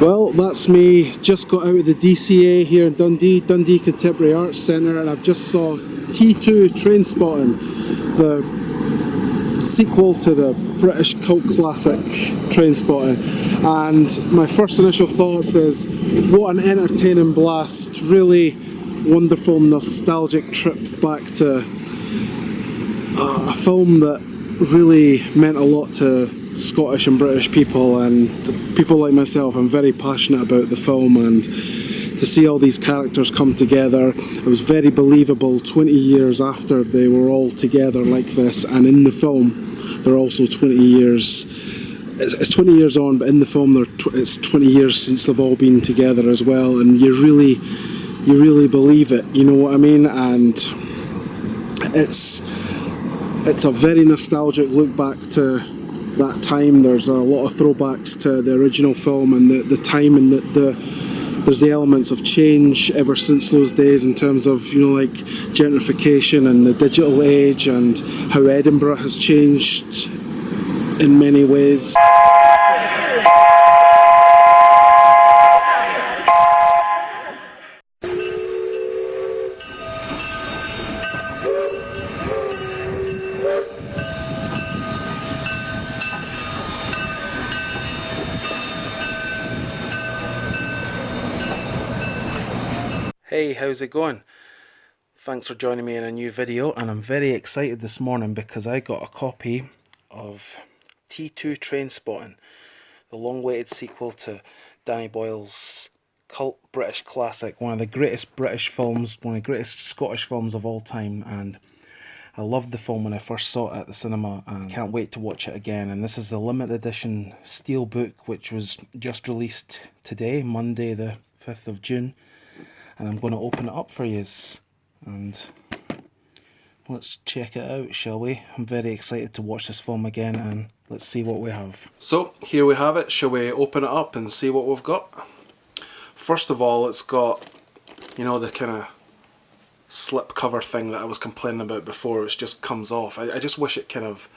Well, that's me. Just got out of the DCA here in Dundee Contemporary Arts Centre, and I've just saw T2 Trainspotting, the sequel to the British cult classic Trainspotting. And my first initial thoughts is, what an entertaining blast! Really wonderful, nostalgic trip back to a film that really meant a lot to Scottish and British people, and people like myself. I'm very passionate about the film, and to see all these characters come together, it was very believable 20 years after they were all together like this. And in the film they're also 20 years, it's 20 years on, but in the film it's 20 years since they've all been together as well, and you really believe it, you know what I mean? And it's a very nostalgic look back to that time. There's a lot of throwbacks to the original film and the time, and there's the elements of change ever since those days in terms of, you know, like gentrification and the digital age, and how Edinburgh has changed in many ways. Hey, how's it going? Thanks for joining me in a new video, and I'm very excited this morning because I got a copy of T2 Trainspotting, the long-awaited sequel to Danny Boyle's cult British classic, one of the greatest British films, one of the greatest Scottish films of all time. And I loved the film when I first saw it at the cinema, and can't wait to watch it again. And this is the limited edition steelbook, which was just released today, Monday the 5th of June. And I'm going to open it up for you, and let's check it out, shall we? I'm very excited to watch this film again, and let's see what we have. So here we have it. Shall we open it up and see what we've got? First of all, it's got, you know, the kind of slip cover thing that I was complaining about before, which just comes off. I just wish it kind of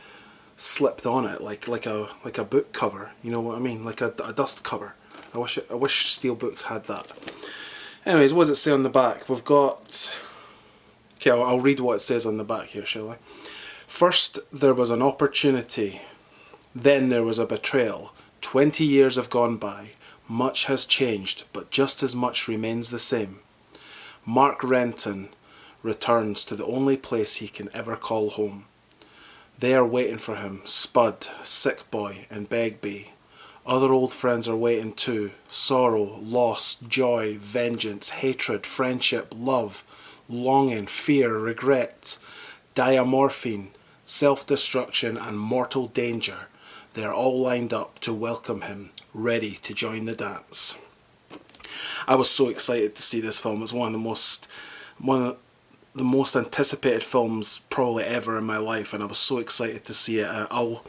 slipped on it like a book cover, you know what I mean, like a dust cover. I wish steelbooks had that. Anyways, what does it say on the back? We've got... Okay, I'll read what it says on the back here, shall I? First, there was an opportunity. Then there was a betrayal. 20 years have gone by. Much has changed, but just as much remains the same. Mark Renton returns to the only place he can ever call home. They are waiting for him, Spud, Sick Boy, and Begbie. Other old friends are waiting too. Sorrow, loss, joy, vengeance, hatred, friendship, love, longing, fear, regret, diamorphine, self-destruction, and mortal danger. They are all lined up to welcome him, ready to join the dance. I was so excited to see this film. It's one of the most anticipated films probably ever in my life, and I was so excited to see it. I'll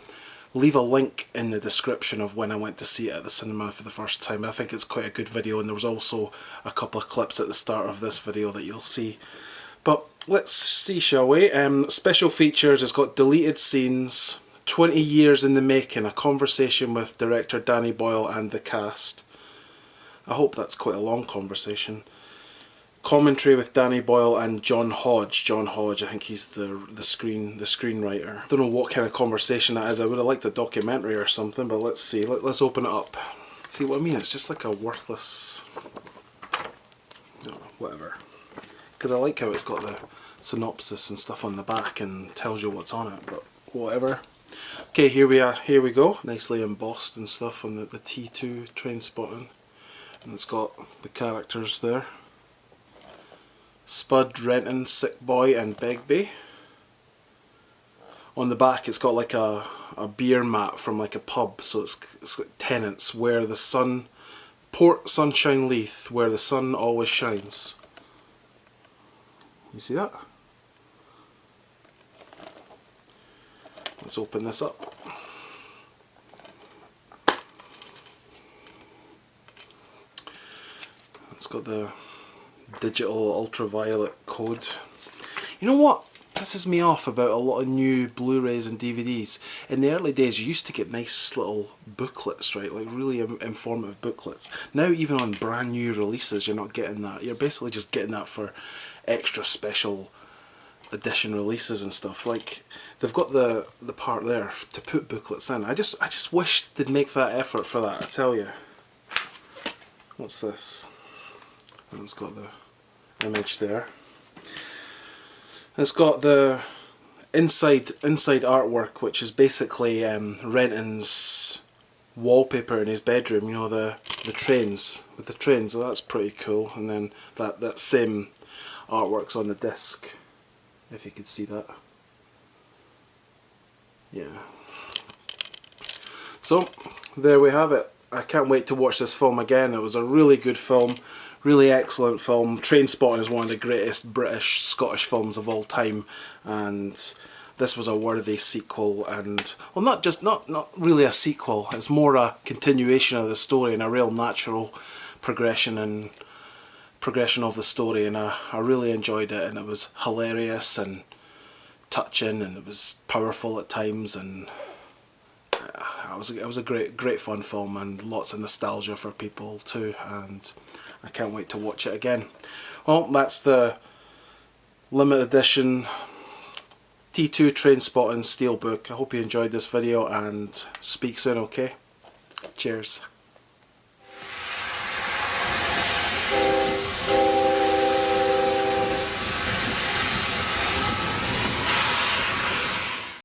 leave a link in the description of when I went to see it at the cinema for the first time. I think it's quite a good video, and there was also a couple of clips at the start of this video that you'll see. But let's see, shall we? Special features, it's got deleted scenes, 20 years in the making, a conversation with director Danny Boyle and the cast. I hope that's quite a long conversation. Commentary with Danny Boyle and John Hodge. John Hodge, I think he's the screenwriter. I don't know what kind of conversation that is. I would have liked a documentary or something, but let's see. Let's open it up. See what I mean? It's just like a worthless... whatever. Because I like how it's got the synopsis and stuff on the back and tells you what's on it, but whatever. Okay, here we are. Here we go. Nicely embossed and stuff on the T2 Trainspotting. And it's got the characters there. Spud, Renton, Sick Boy, and Begbie. On the back it's got like a beer mat from like a pub, so it's like tenants, where the sun, Port Sunshine Leith, where the sun always shines. You see that? Let's open this up. It's got the digital ultraviolet code. You know what? pisses me off about a lot of new Blu-rays and DVDs. In the early days you used to get nice little booklets, right, like really informative booklets. Now even on brand new releases you're not getting that. You're basically just getting that for extra special edition releases and stuff. Like they've got the part there to put booklets in. I just wish they'd make that effort for that, I tell you. What's this? Oh, it's got the image there. It's got the inside artwork, which is basically Renton's wallpaper in his bedroom. You know, the trains with the trains. So that's pretty cool. And then that same artwork's on the disc, if you could see that. Yeah. So there we have it. I can't wait to watch this film again. It was a really good film, really excellent film. Trainspotting is one of the greatest British Scottish films of all time, and this was a worthy sequel. And well, not really a sequel. It's more a continuation of the story and a real natural progression of the story. And I really enjoyed it, and it was hilarious and touching, and it was powerful at times, and it was a great fun film, and lots of nostalgia for people too, and I can't wait to watch it again. Well, that's the limited edition T2 Trainspotting Steelbook. I hope you enjoyed this video, and speak soon, okay? Cheers.